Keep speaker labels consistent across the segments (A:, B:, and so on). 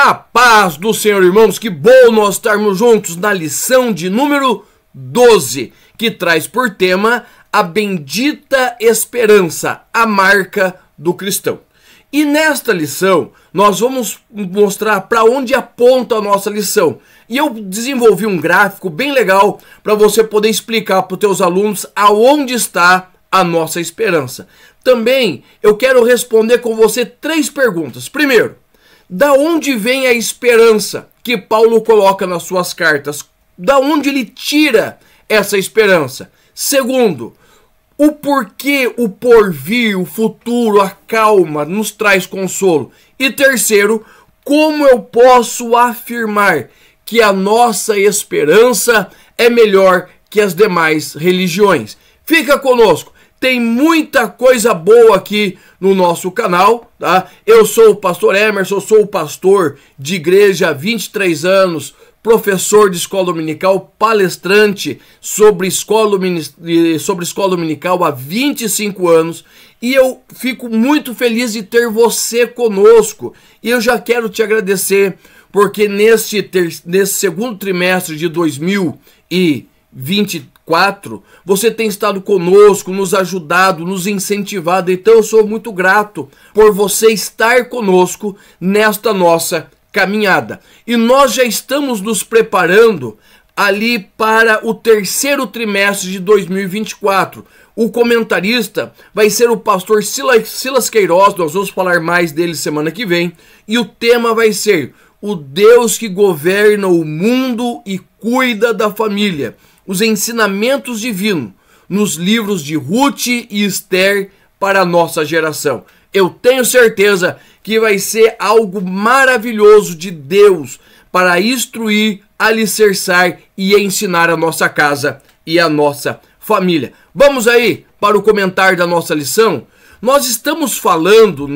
A: A paz do Senhor, irmãos, que bom nós estarmos juntos na lição de número 12, que traz por tema a bendita esperança, a marca do cristão. E nesta lição, nós vamos mostrar para onde aponta a nossa lição. E eu desenvolvi um gráfico bem legal para você poder explicar para os teus alunos aonde está a nossa esperança. Também eu quero responder com você 3 perguntas. Primeiro, da onde vem a esperança que Paulo coloca nas suas cartas? Da onde ele tira essa esperança? Segundo, o porquê o porvir, o futuro, a calma nos traz consolo. E terceiro, como eu posso afirmar que a nossa esperança é melhor que as demais religiões? Fica conosco. Tem muita coisa boa aqui no nosso canal, tá? Eu sou o pastor Emerson, sou o pastor de igreja há 23 anos, professor de escola dominical, palestrante sobre escola dominical há 25 anos, e eu fico muito feliz de ter você conosco. E eu já quero te agradecer, porque nesse segundo trimestre de 2024, você tem estado conosco, nos ajudado, nos incentivado. Então eu sou muito grato por você estar conosco nesta nossa caminhada. E nós já estamos nos preparando ali para o terceiro trimestre de 2024. O comentarista vai ser o pastor Silas Queiroz, nós vamos falar mais dele semana que vem. E o tema vai ser o Deus que governa o mundo e cuida da família. Os ensinamentos divinos nos livros de Ruth e Esther para a nossa geração. Eu tenho certeza que vai ser algo maravilhoso de Deus para instruir, alicerçar e ensinar a nossa casa e a nossa família. Vamos aí para o comentário da nossa lição? Nós estamos falando,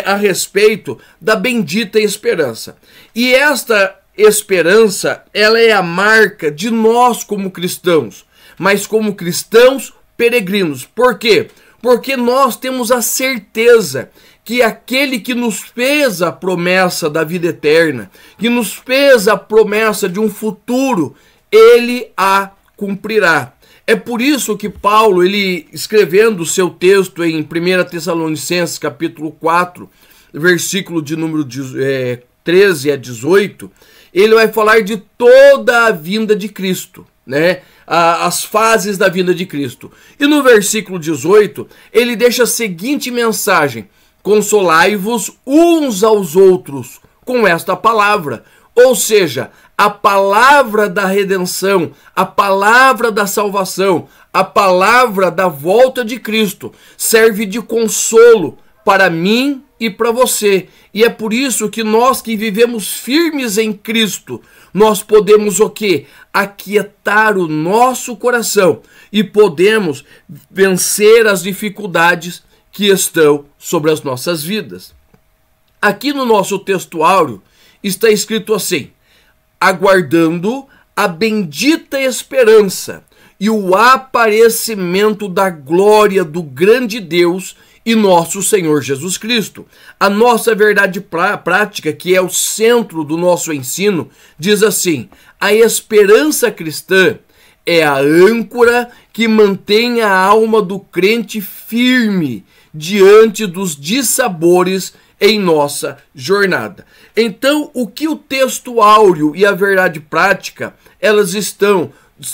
A: a respeito da bendita esperança. E esta esperança, ela é a marca de nós como cristãos, mas como cristãos peregrinos. Por quê? Porque nós temos a certeza que aquele que nos fez a promessa da vida eterna, que nos fez a promessa de um futuro, ele a cumprirá. É por isso que Paulo, ele escrevendo o seu texto em 1 Tessalonicenses capítulo 4, versículo de número 13 a 18, ele vai falar de toda a vinda de Cristo, as fases da vinda de Cristo. E no versículo 18, ele deixa a seguinte mensagem: consolai-vos uns aos outros com esta palavra. Ou seja, a palavra da redenção, a palavra da salvação, a palavra da volta de Cristo serve de consolo para mim e para você. E é por isso que nós que vivemos firmes em Cristo, nós podemos o quê? Aquietar o nosso coração e podemos vencer as dificuldades que estão sobre as nossas vidas. Aqui no nosso texto áureo está escrito assim: aguardando a bendita esperança e o aparecimento da glória do grande Deus e nosso Senhor Jesus Cristo. A nossa verdade prática, que é o centro do nosso ensino, diz assim: a esperança cristã é a âncora que mantém a alma do crente firme diante dos dissabores em nossa jornada. Então, o que o texto áureo e a verdade prática, elas estão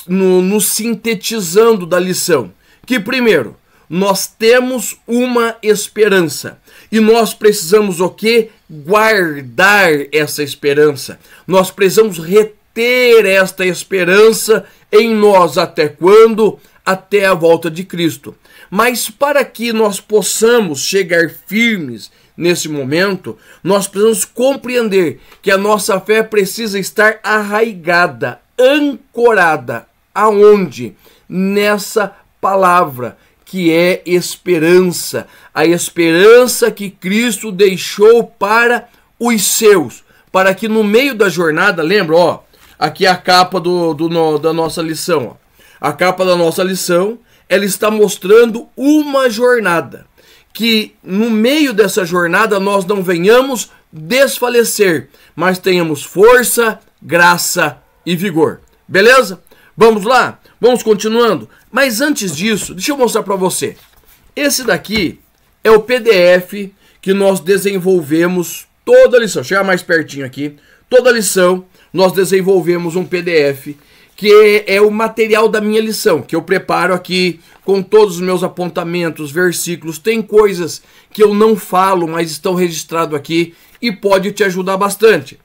A: nos sintetizando da lição? Que primeiro, nós temos uma esperança e nós precisamos o quê? Guardar essa esperança. Nós precisamos reter esta esperança em nós até quando? Até a volta de Cristo. Mas para que nós possamos chegar firmes nesse momento, nós precisamos compreender que a nossa fé precisa estar arraigada, ancorada. Aonde? Nessa palavra, que é esperança. A esperança que Cristo deixou para os seus. Para que no meio da jornada, lembra, aqui é a capa da nossa lição. A capa da nossa lição, ela está mostrando uma jornada que no meio dessa jornada nós não venhamos desfalecer, mas tenhamos força, graça e vigor. Beleza? Vamos lá? Vamos continuando? Mas antes disso, deixa eu mostrar para você. Esse daqui é o PDF que nós desenvolvemos toda a lição. Chega mais pertinho aqui. Toda a lição nós desenvolvemos um PDF que é o material da minha lição, que eu preparo aqui com todos os meus apontamentos, versículos. Tem coisas que eu não falo, mas estão registrados aqui e pode te ajudar bastante.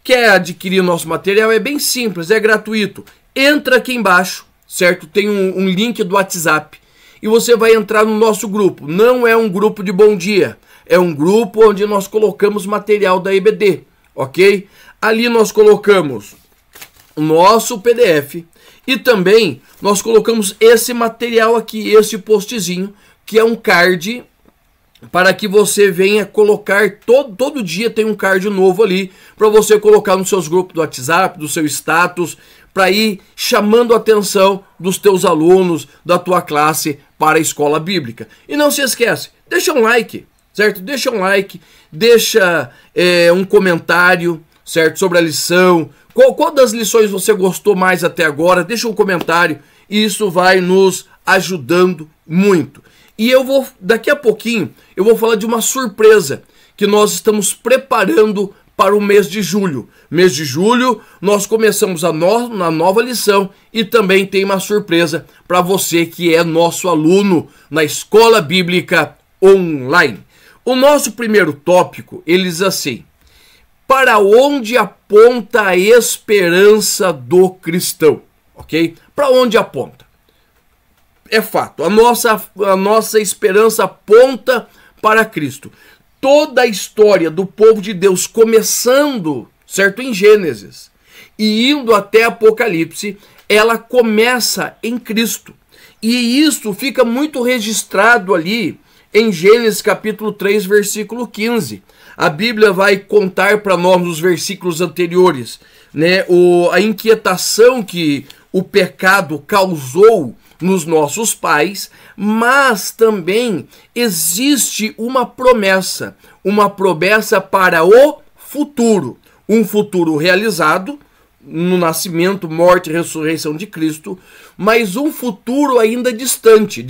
A: Quer adquirir nosso material? É bem simples, é gratuito. Entra aqui embaixo, certo? Tem um link do WhatsApp e você vai entrar no nosso grupo. Não é um grupo de bom dia, é um grupo onde nós colocamos material da EBD, ok? Ali nós colocamos o nosso PDF e também nós colocamos esse material aqui, esse postzinho, que é um card para que você venha colocar, todo dia tem um card novo ali, para você colocar nos seus grupos do WhatsApp, do seu status, para ir chamando a atenção dos teus alunos, da tua classe para a escola bíblica. E não se esquece, deixa um like, certo? Deixa um like, deixa um comentário, certo? Sobre a lição. Qual das lições você gostou mais até agora? Deixa um comentário e isso vai nos ajudando muito. E daqui a pouquinho, eu vou falar de uma surpresa que nós estamos preparando para o mês de julho. Mês de julho, nós começamos a nova lição e também tem uma surpresa para você que é nosso aluno na Escola Bíblica Online. O nosso primeiro tópico, ele diz assim: para onde aponta a esperança do cristão? Ok? Para onde aponta? É fato, a nossa esperança aponta para Cristo. Toda a história do povo de Deus, começando, certo, em Gênesis e indo até Apocalipse, ela começa em Cristo. E isso fica muito registrado ali em Gênesis capítulo 3, versículo 15. A Bíblia vai contar para nós nos versículos anteriores, né, a inquietação que o pecado causou nos nossos pais, mas também existe uma promessa para o futuro, um futuro realizado no nascimento, morte e ressurreição de Cristo, mas um futuro ainda distante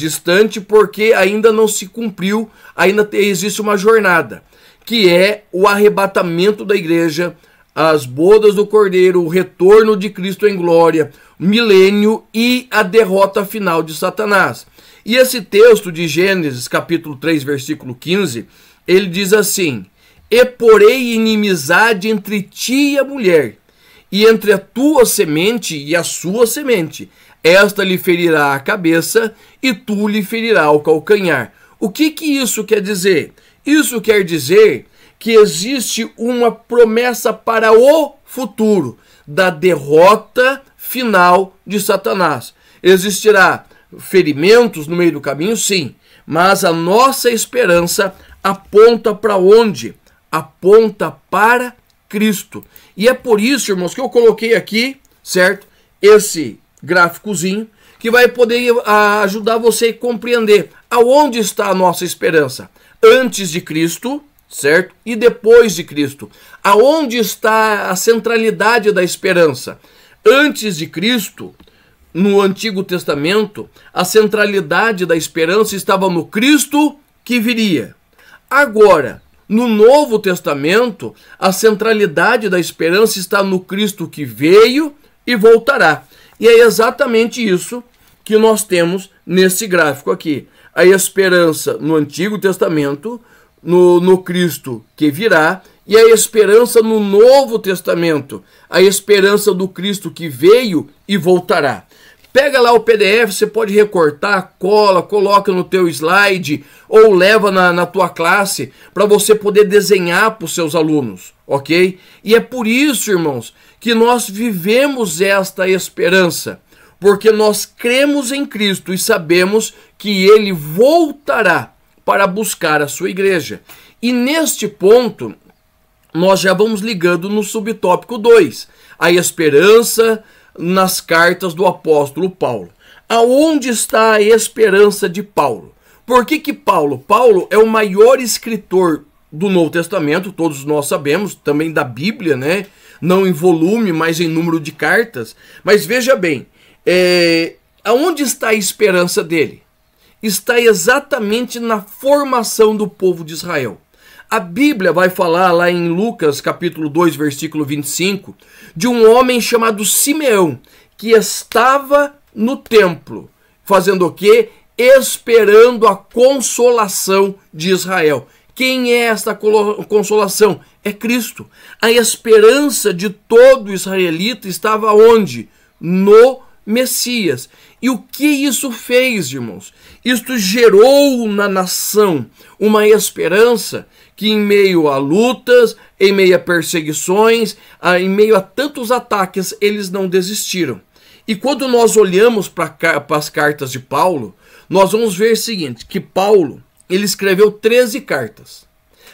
A: porque ainda não se cumpriu, ainda existe uma jornada, que é o arrebatamento da igreja, as bodas do Cordeiro, o retorno de Cristo em glória, milênio e a derrota final de Satanás. E esse texto de Gênesis, capítulo 3, versículo 15, ele diz assim: e porei inimizade entre ti e a mulher, e entre a tua semente e a sua semente. Esta lhe ferirá a cabeça, e tu lhe ferirá o calcanhar. O que isso quer dizer? Isso quer dizer que existe uma promessa para o futuro da derrota final de Satanás. Existirá ferimentos no meio do caminho, sim, mas a nossa esperança aponta para onde? Aponta para Cristo. E é por isso, irmãos, que eu coloquei aqui, certo? Esse gráficozinho que vai poder ajudar você a compreender aonde está a nossa esperança. Antes de Cristo, certo? E depois de Cristo. Aonde está a centralidade da esperança? Antes de Cristo, no Antigo Testamento, a centralidade da esperança estava no Cristo que viria. Agora, no Novo Testamento, a centralidade da esperança está no Cristo que veio e voltará. E é exatamente isso que nós temos nesse gráfico aqui. A esperança no Antigo Testamento, no Cristo que virá, e a esperança no Novo Testamento, a esperança do Cristo que veio e voltará. Pega lá o PDF, você pode recortar, cola, coloca no teu slide ou leva na tua classe para você poder desenhar para os seus alunos, ok? E é por isso, irmãos, que nós vivemos esta esperança, porque nós cremos em Cristo e sabemos que Ele voltará para buscar a sua igreja. E neste ponto, nós já vamos ligando no subtópico 2, a esperança nas cartas do apóstolo Paulo. Aonde está a esperança de Paulo? Por que que Paulo? Paulo é o maior escritor do Novo Testamento, todos nós sabemos, também da Bíblia, né? Não em volume, mas em número de cartas. Mas veja bem, aonde está a esperança dele? Está exatamente na formação do povo de Israel. A Bíblia vai falar lá em Lucas capítulo 2, versículo 25, de um homem chamado Simeão, que estava no templo, fazendo o quê? Esperando a consolação de Israel. Quem é esta consolação? É Cristo. A esperança de todo israelita estava onde? No Messias. E o que isso fez, irmãos? Isto gerou na nação uma esperança que em meio a lutas, em meio a perseguições, em meio a tantos ataques, eles não desistiram. E quando nós olhamos para as cartas de Paulo, nós vamos ver o seguinte, que Paulo, ele escreveu 13 cartas.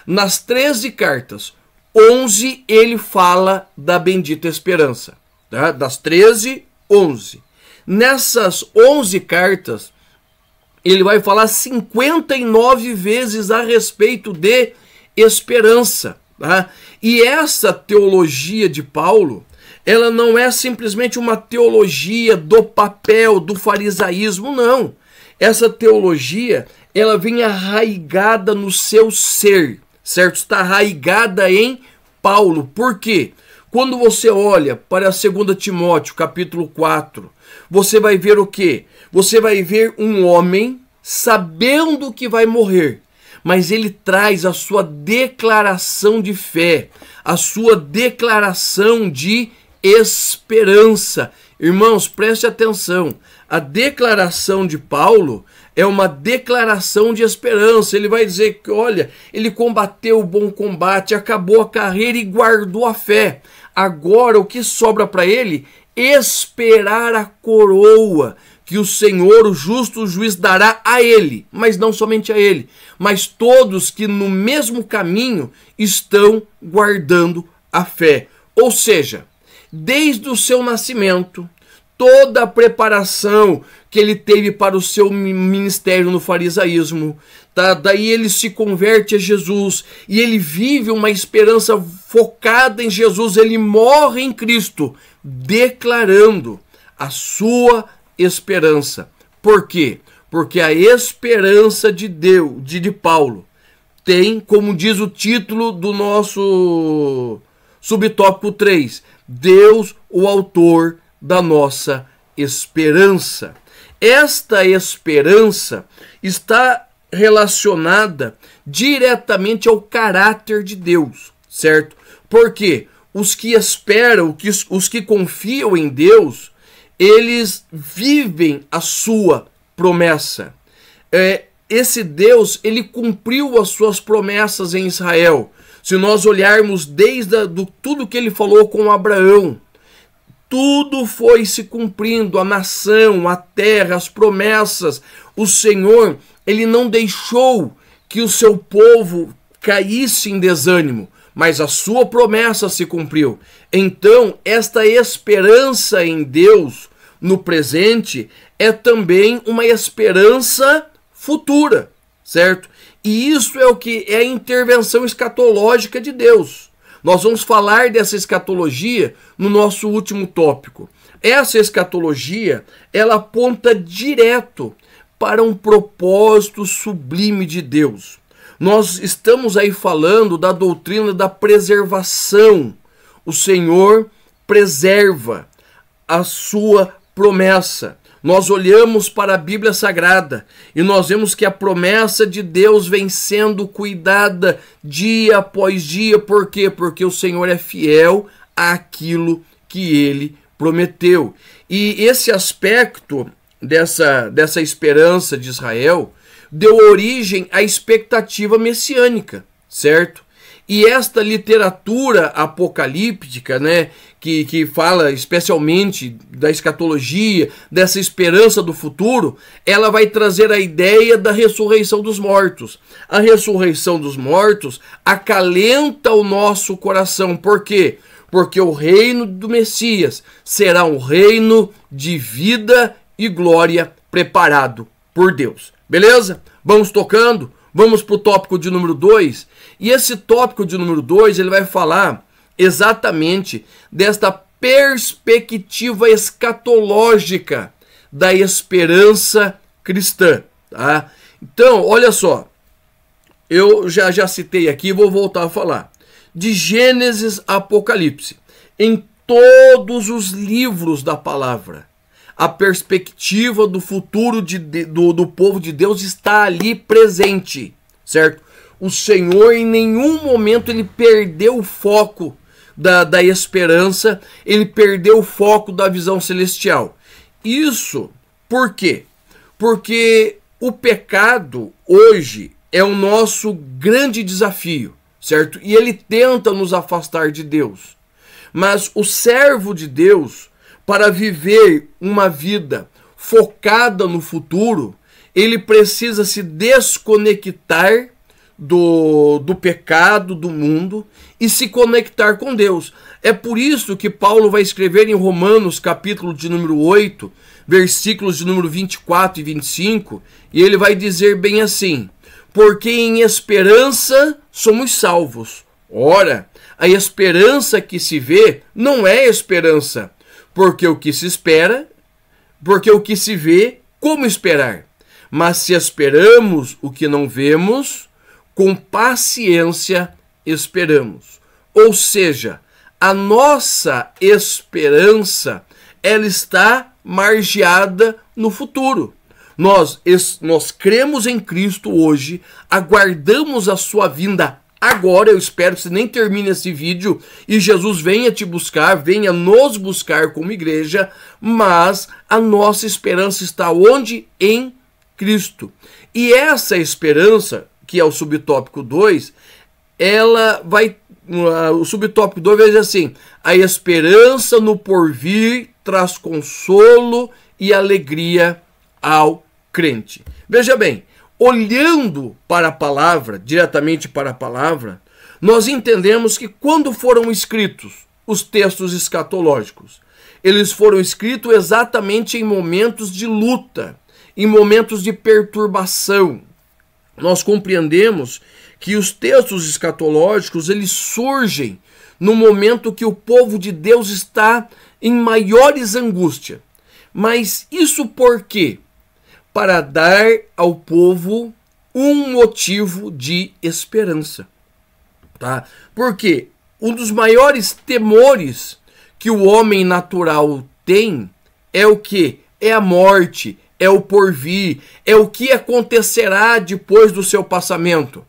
A: Nas 13 cartas, 11 ele fala da bendita esperança. Tá? Das 13, 11. Nessas 11 cartas, ele vai falar 59 vezes a respeito de esperança. Tá? E essa teologia de Paulo, ela não é simplesmente uma teologia do papel, do farisaísmo, não. Essa teologia, ela vem arraigada no seu ser, certo? Está arraigada em Paulo. Por quê? Quando você olha para 2 Timóteo, capítulo 4, você vai ver o quê? Você vai ver um homem sabendo que vai morrer, mas ele traz a sua declaração de fé, a sua declaração de esperança. Irmãos, preste atenção. A declaração de Paulo é uma declaração de esperança. Ele vai dizer que, olha, ele combateu o bom combate, acabou a carreira e guardou a fé. Agora, o que sobra para ele? Esperar a coroa que o Senhor, o justo juiz, dará a ele. Mas não somente a ele, mas todos que no mesmo caminho estão guardando a fé. Ou seja, desde o seu nascimento, toda a preparação que ele teve para o seu ministério no farisaísmo, tá? Daí ele se converte a Jesus e ele vive uma esperança focada em Jesus, ele morre em Cristo, declarando a sua esperança. Por quê? Porque a esperança de Deus, de Paulo, tem, como diz o título do nosso subtópico 3, Deus, o autor da nossa esperança. Esta esperança está relacionada diretamente ao caráter de Deus, certo? Porque os que esperam, os que confiam em Deus, eles vivem a sua promessa. Esse Deus, ele cumpriu as suas promessas em Israel. Se nós olharmos desde tudo que ele falou com Abraão, tudo foi se cumprindo, a nação, a terra, as promessas. O Senhor, ele não deixou que o seu povo caísse em desânimo, mas a sua promessa se cumpriu. Então, esta esperança em Deus no presente é também uma esperança futura, certo? E isso é o que é a intervenção escatológica de Deus. Nós vamos falar dessa escatologia no nosso último tópico. Essa escatologia, ela aponta direto para um propósito sublime de Deus. Nós estamos aí falando da doutrina da preservação. O Senhor preserva a sua promessa. Nós olhamos para a Bíblia Sagrada e nós vemos que a promessa de Deus vem sendo cuidada dia após dia. Por quê? Porque o Senhor é fiel àquilo que Ele prometeu. E esse aspecto dessa esperança de Israel deu origem à expectativa messiânica, certo? E esta literatura apocalíptica, né, que fala especialmente da escatologia, dessa esperança do futuro, ela vai trazer a ideia da ressurreição dos mortos. A ressurreição dos mortos acalenta o nosso coração. Por quê? Porque o reino do Messias será um reino de vida e glória preparado por Deus. Beleza? Vamos tocando, vamos para o tópico de número 2. E esse tópico de número 2, ele vai falar exatamente desta perspectiva escatológica da esperança cristã. Tá? Então, olha só, eu já citei aqui, vou voltar a falar. De Gênesis a Apocalipse, em todos os livros da palavra, a perspectiva do futuro do povo de Deus está ali presente, certo? O Senhor em nenhum momento ele perdeu o foco da esperança, ele perdeu o foco da visão celestial. Isso por quê? Porque o pecado hoje é o nosso grande desafio, certo? E ele tenta nos afastar de Deus. Mas o servo de Deus, para viver uma vida focada no futuro, ele precisa se desconectar do pecado, do mundo, e se conectar com Deus. É por isso que Paulo vai escrever em Romanos, capítulo de número 8, versículos de número 24 e 25, e ele vai dizer bem assim: porque em esperança somos salvos. Ora, a esperança que se vê não é esperança, porque o que se espera, porque o que se vê, como esperar? Mas se esperamos o que não vemos, com paciência esperamos. Ou seja, a nossa esperança, ela está margeada no futuro. Nós cremos em Cristo hoje, aguardamos a sua vinda agora. Eu espero que você nem termine esse vídeo e Jesus venha te buscar, venha nos buscar como igreja, mas a nossa esperança está onde? Em Cristo. E essa esperança, que é o subtópico 2, ela vai, o subtópico 2 vai dizer assim: a esperança no porvir traz consolo e alegria ao crente. Veja bem, olhando para a palavra, diretamente para a palavra, nós entendemos que quando foram escritos os textos escatológicos, eles foram escritos exatamente em momentos de luta, em momentos de perturbação. Nós compreendemos que os textos escatológicos, eles surgem no momento que o povo de Deus está em maiores angústias. Mas isso por quê? Para dar ao povo um motivo de esperança. Tá? Porque um dos maiores temores que o homem natural tem é o quê? É a morte, é o porvir, é o que acontecerá depois do seu passamento.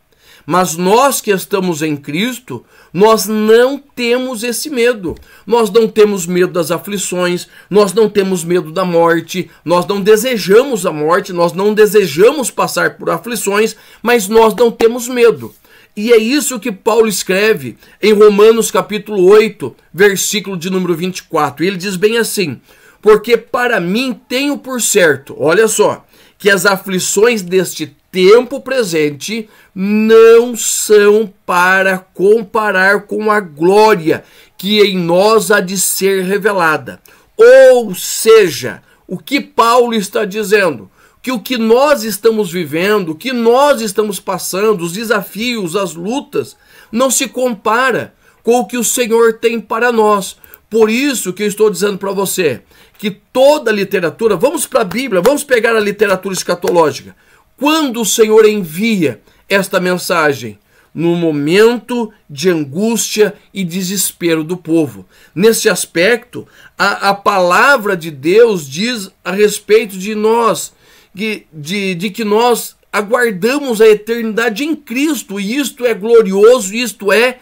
A: Mas nós que estamos em Cristo, nós não temos esse medo. Nós não temos medo das aflições, nós não temos medo da morte, nós não desejamos a morte, nós não desejamos passar por aflições, mas nós não temos medo. E é isso que Paulo escreve em Romanos capítulo 8, versículo de número 24. E ele diz bem assim: porque para mim tenho por certo, olha só, que as aflições deste tempo presente não são para comparar com a glória que em nós há de ser revelada. Ou seja, o que Paulo está dizendo? Que o que nós estamos vivendo, o que nós estamos passando, os desafios, as lutas, não se compara com o que o Senhor tem para nós. Por isso que eu estou dizendo para você que toda a literatura, vamos para a Bíblia, vamos pegar a literatura escatológica. Quando o Senhor envia esta mensagem? No momento de angústia e desespero do povo. Nesse aspecto, a palavra de Deus diz a respeito de nós, de que nós aguardamos a eternidade em Cristo, e isto é glorioso, isto é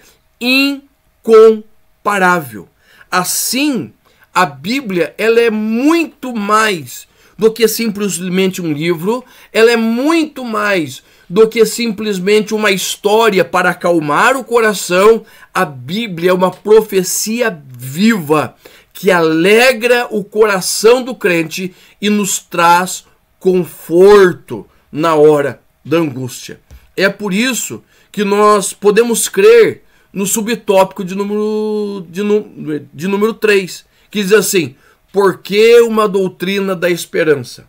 A: incomparável. Assim, a Bíblia, ela é muito mais do que simplesmente um livro, ela é muito mais do que simplesmente uma história para acalmar o coração. A Bíblia é uma profecia viva que alegra o coração do crente e nos traz conforto na hora da angústia. É por isso que nós podemos crer no subtópico de número 3, que diz assim: por que uma doutrina da esperança?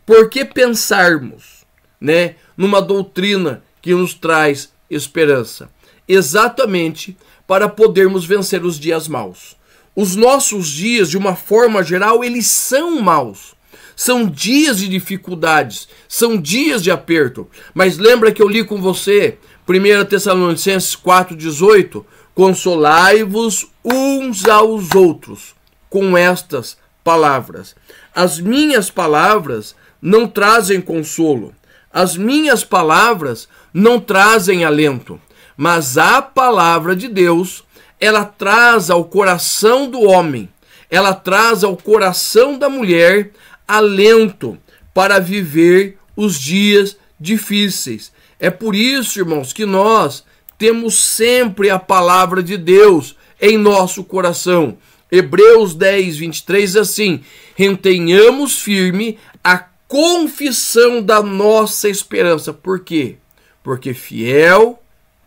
A: Por que pensarmos né, numa doutrina que nos traz esperança? Exatamente para podermos vencer os dias maus. Os nossos dias, de uma forma geral, eles são maus. São dias de dificuldades, são dias de aperto. Mas lembra que eu li com você 1 Tessalonicenses 4,18? Consolai-vos uns aos outros com estas palavras. As minhas palavras não trazem consolo. As minhas palavras não trazem alento. Mas a palavra de Deus, ela traz ao coração do homem, ela traz ao coração da mulher alento para viver os dias difíceis. É por isso, irmãos, que nós temos sempre a palavra de Deus em nosso coração. Hebreus 10, 23, assim: retenhamos firme a confissão da nossa esperança. Por quê? Porque fiel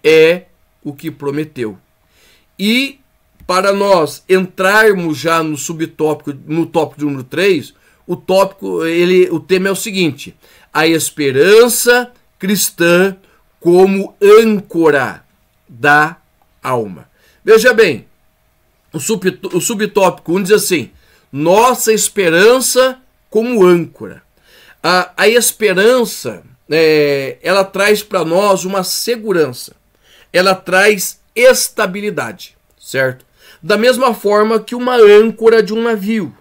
A: é o que prometeu. E para nós entrarmos já no subtópico, no tópico número 3, o tema é o seguinte: a esperança cristã como âncora da alma. Veja bem, o subtópico 1 diz assim: nossa esperança como âncora. A esperança, ela traz para nós uma segurança, ela traz estabilidade, certo? Da mesma forma que uma âncora de um navio,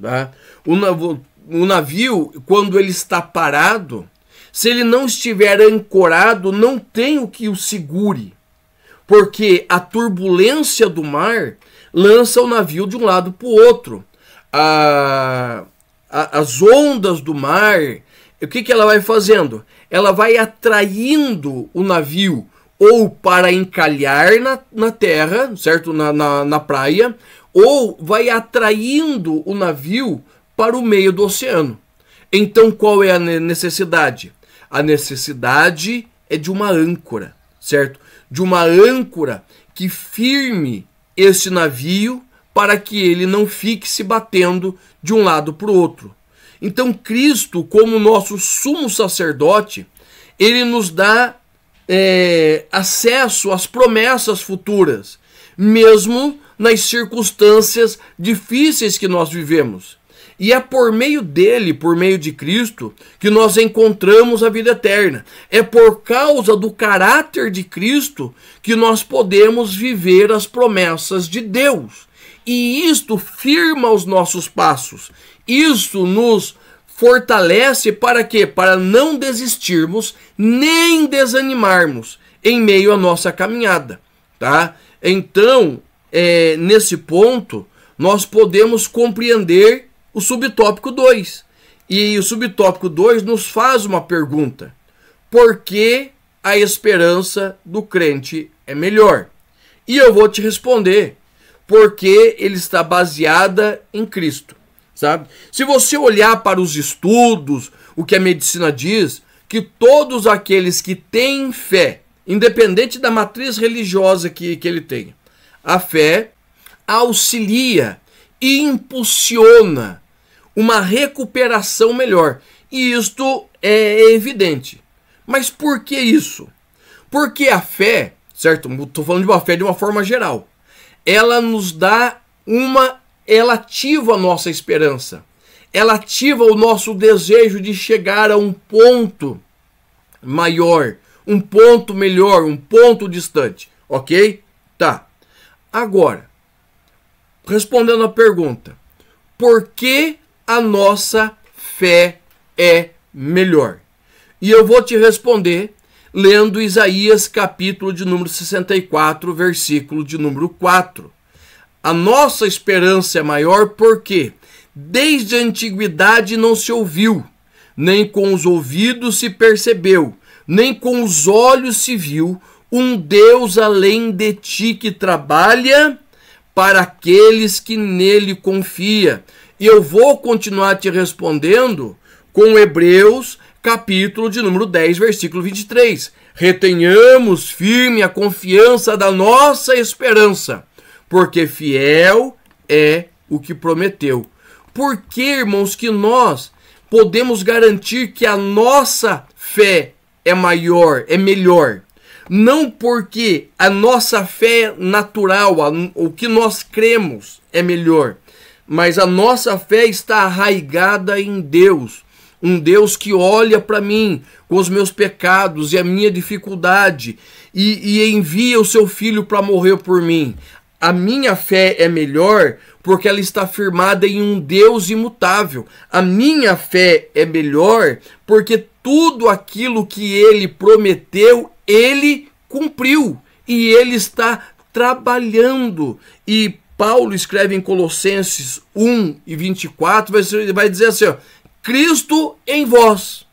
A: tá? O navio, quando ele está parado, se ele não estiver ancorado, não tem o que o segure, porque a turbulência do mar lança o navio de um lado para o outro. As ondas do mar, o que ela vai fazendo? Ela vai atraindo o navio ou para encalhar na terra, certo? Na praia, ou vai atraindo o navio para o meio do oceano. Então, qual é a necessidade? A necessidade é de uma âncora, certo? De uma âncora que firme este navio para que ele não fique se batendo de um lado para o outro. Então, Cristo, como nosso sumo sacerdote, ele nos dá acesso às promessas futuras, mesmo nas circunstâncias difíceis que nós vivemos. E é por meio dele, por meio de Cristo, que nós encontramos a vida eterna. É por causa do caráter de Cristo que nós podemos viver as promessas de Deus. E isto firma os nossos passos. Isso nos fortalece para quê? Para não desistirmos nem desanimarmos em meio à nossa caminhada, tá? Então, nesse ponto, nós podemos compreender o subtópico 2. E o subtópico 2 nos faz uma pergunta: por que a esperança do crente é melhor? E eu vou te responder: porque ele está baseada em Cristo, sabe? Se você olhar para os estudos, o que a medicina diz, que todos aqueles que têm fé, independente da matriz religiosa que ele tenha, a fé auxilia e impulsiona uma recuperação melhor. E isto é evidente. Mas por que isso? Porque a fé, certo? Estou falando de uma fé de uma forma geral. Ela nos dá ela ativa a nossa esperança. Ela ativa o nosso desejo de chegar a um ponto maior, um ponto melhor, um ponto distante. Ok? Tá. Agora, respondendo a pergunta: por que a nossa fé é melhor? E eu vou te responder lendo Isaías capítulo de número 64, versículo de número 4. A nossa esperança é maior porque desde a antiguidade não se ouviu, nem com os ouvidos se percebeu, nem com os olhos se viu um Deus além de ti que trabalha para aqueles que nele confia. E eu vou continuar te respondendo com Hebreus capítulo de número 10, versículo 23. Retenhamos firme a confiança da nossa esperança, porque fiel é o que prometeu. Por que, irmãos, que nós podemos garantir que a nossa fé é maior, é melhor. Não porque a nossa fé natural, o que nós cremos é melhor, mas a nossa fé está arraigada em Deus. Um Deus que olha para mim com os meus pecados e a minha dificuldade e envia o seu filho para morrer por mim. A minha fé é melhor porque ela está firmada em um Deus imutável. A minha fé é melhor porque tudo aquilo que ele prometeu, ele cumpriu. E ele está trabalhando. E Paulo escreve em Colossenses 1:24, vai dizer assim, ó, Cristo em vós,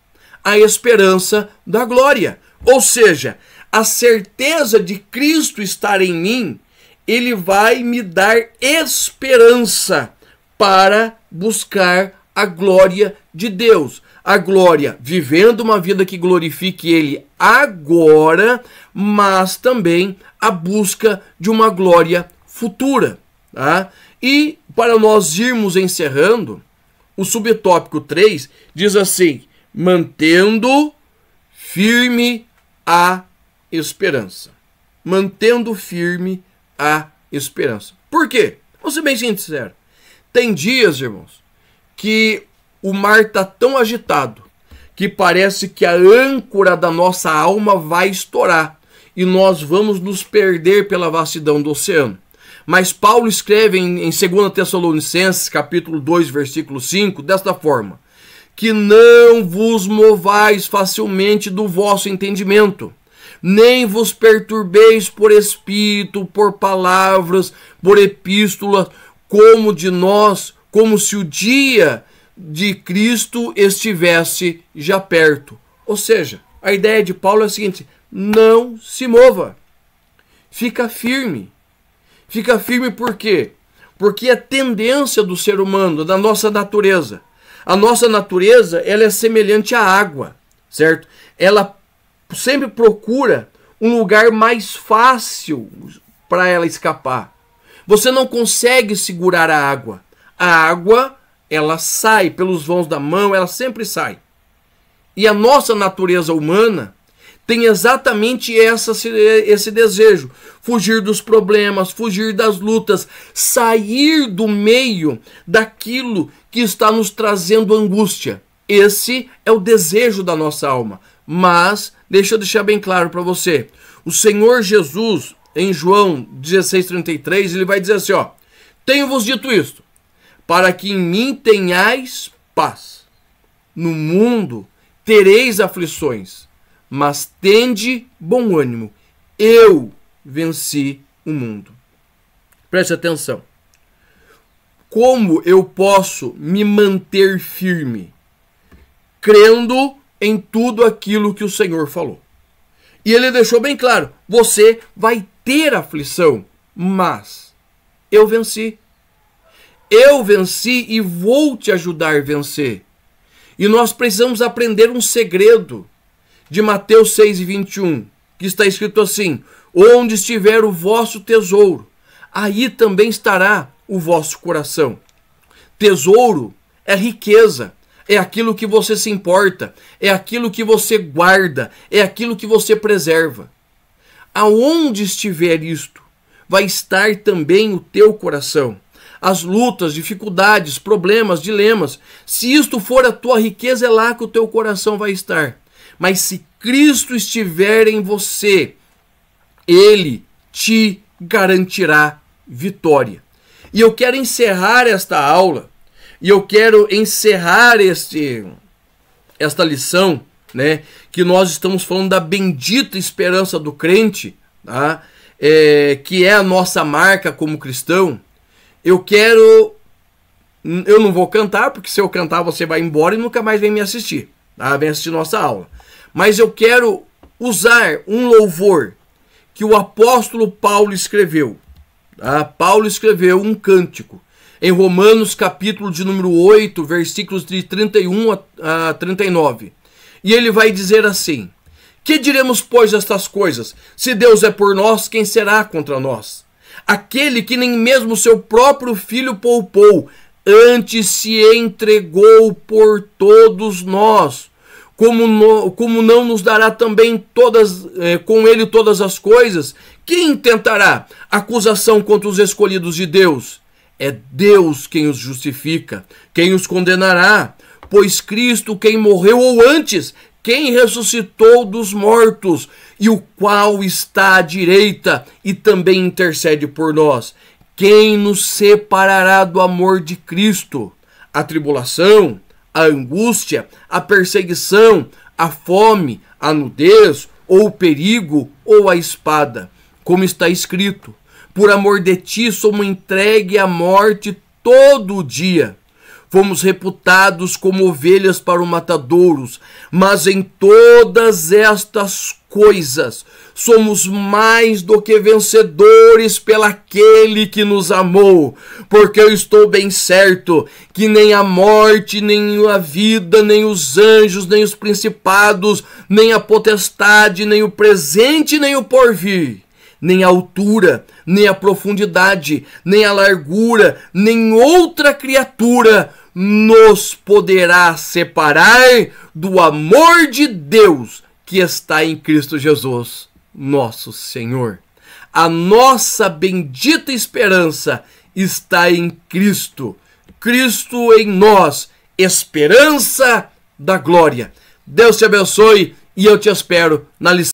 A: a esperança da glória. Ou seja, a certeza de Cristo estar em mim, ele vai me dar esperança para buscar a glória de Deus. A glória vivendo uma vida que glorifique ele agora, mas também a busca de uma glória futura. Tá? E para nós irmos encerrando, o subtópico 3 diz assim, mantendo firme a esperança. Mantendo firme a esperança. Por quê? Vou ser bem sincero. Tem dias, irmãos, que o mar está tão agitado que parece que a âncora da nossa alma vai estourar e nós vamos nos perder pela vastidão do oceano. Mas Paulo escreve em 2 Tessalonicenses, capítulo 2, versículo 5, desta forma, que não vos movais facilmente do vosso entendimento, nem vos perturbeis por espírito, por palavras, por epístolas, como se o dia de Cristo estivesse já perto. Ou seja, a ideia de Paulo é a seguinte, não se mova, fica firme. Fica firme por quê? Porque é tendência do ser humano, da nossa natureza. A nossa natureza, ela é semelhante à água, certo? Ela sempre procura um lugar mais fácil para ela escapar. Você não consegue segurar a água. A água, ela sai pelos vãos da mão, ela sempre sai. E a nossa natureza humana tem exatamente esse desejo. Fugir dos problemas, fugir das lutas, sair do meio daquilo que está nos trazendo angústia. Esse é o desejo da nossa alma. Mas, deixa eu deixar bem claro para você, o Senhor Jesus, em João 16:33, ele vai dizer assim, ó, tenho-vos dito isto, para que em mim tenhais paz. No mundo tereis aflições, mas tende bom ânimo. Eu venci o mundo. Preste atenção. Como eu posso me manter firme? Crendo em tudo aquilo que o Senhor falou. E ele deixou bem claro, você vai ter aflição, mas eu venci. Eu venci e vou te ajudar a vencer. E nós precisamos aprender um segredo de Mateus 6:21, que está escrito assim, onde estiver o vosso tesouro, aí também estará o vosso coração. Tesouro é riqueza, é aquilo que você se importa, é aquilo que você guarda, é aquilo que você preserva. Aonde estiver isto, vai estar também o teu coração. As lutas, dificuldades, problemas, dilemas, se isto for a tua riqueza, é lá que o teu coração vai estar. Mas se Cristo estiver em você, ele te garantirá vitória. E eu quero encerrar esta aula, e eu quero encerrar esta lição, né, que nós estamos falando da bendita esperança do crente, tá? Que é a nossa marca como cristão. Eu não vou cantar, porque se eu cantar você vai embora e nunca mais vem me assistir, tá? Vem assistir nossa aula. Mas eu quero usar um louvor que o apóstolo Paulo escreveu. Tá? Paulo escreveu um cântico em Romanos capítulo de número 8, versículos de 31 a 39. E ele vai dizer assim, que diremos, pois, estas coisas? Se Deus é por nós, quem será contra nós? Aquele que nem mesmo seu próprio filho poupou, antes se entregou por todos nós. Como não nos dará também com ele todas as coisas? Quem intentará acusação contra os escolhidos de Deus? É Deus quem os justifica. Quem os condenará? Pois Cristo, quem morreu, ou antes, quem ressuscitou dos mortos, e o qual está à direita e também intercede por nós. Quem nos separará do amor de Cristo? A tribulação, a angústia, a perseguição, a fome, a nudez, ou o perigo, ou a espada. Como está escrito: por amor de ti somos entregue à morte todo o dia. Fomos reputados como ovelhas para o matadouros, mas em todas estas coisas somos mais do que vencedores pelaquele que nos amou, porque eu estou bem certo que nem a morte, nem a vida, nem os anjos, nem os principados, nem a potestade, nem o presente, nem o porvir, nem a altura, nem a profundidade, nem a largura, nem outra criatura nos poderá separar do amor de Deus que está em Cristo Jesus, nosso Senhor. A nossa bendita esperança está em Cristo. Cristo em nós, esperança da glória. Deus te abençoe e eu te espero na lição.